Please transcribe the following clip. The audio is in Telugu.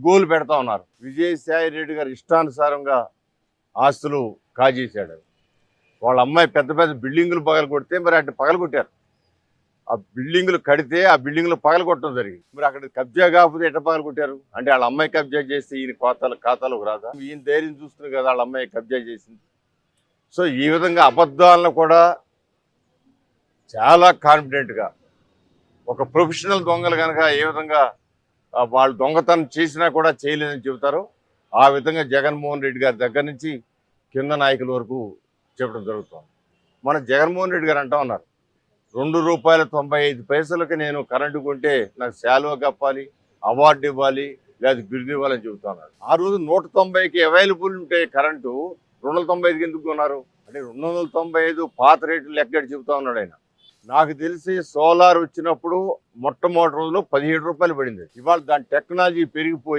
గోలు పెడతా ఉన్నారు. విజయసాయి రెడ్డి గారు ఇష్టానుసారంగా ఆస్తులు కాజేశాడు. వాళ్ళ అమ్మాయి పెద్ద పెద్ద బిల్డింగులు పగల కొడితే మరి అటు పగల కొట్టారు. ఆ బిల్డింగులు కడితే ఆ బిల్డింగులు పగల కొట్టడం జరిగింది. మరి అక్కడ కబ్జా కాకపోతే ఎట్ట పగల కొట్టారు అంటే వాళ్ళ అమ్మాయి కబ్జా చేస్తే ఈయన ఖాతాలోకి రాదా? ఈయన ధైర్యం చూస్తుంది కదా వాళ్ళ అమ్మాయి కబ్జా చేసింది. సో ఈ విధంగా అబద్ధాలను కూడా చాలా కాన్ఫిడెంట్గా ఒక ప్రొఫెషనల్ దొంగలు కనుక ఏ విధంగా వాళ్ళు దొంగతనం చేసినా కూడా చేయలేదని చెబుతారు. ఆ విధంగా జగన్మోహన్ రెడ్డి గారి దగ్గర నుంచి కింద నాయకుల వరకు చెప్పడం జరుగుతుంది. మన జగన్మోహన్ రెడ్డి గారు అంటా ఉన్నారు, ₹2.95 నేను కరెంటు కొంటే నాకు శాలువా కప్పాలి, అవార్డు ఇవ్వాలి, లేదా బిరుదు ఇవ్వాలని చెబుతున్నారు. ఆ రోజు 190కి అవైలబుల్ ఉంటే కరెంటు 295కి ఎందుకు కొన్నారు అంటే 295 పాత రేట్లు లెక్కటి చెబుతా ఉన్నాడు ఆయన. నాకు తెలిసి సోలార్ వచ్చినప్పుడు మొట్టమొదటి రోజులో ₹17 పడింది. ఇవాళ దాని టెక్నాలజీ పెరిగిపోయి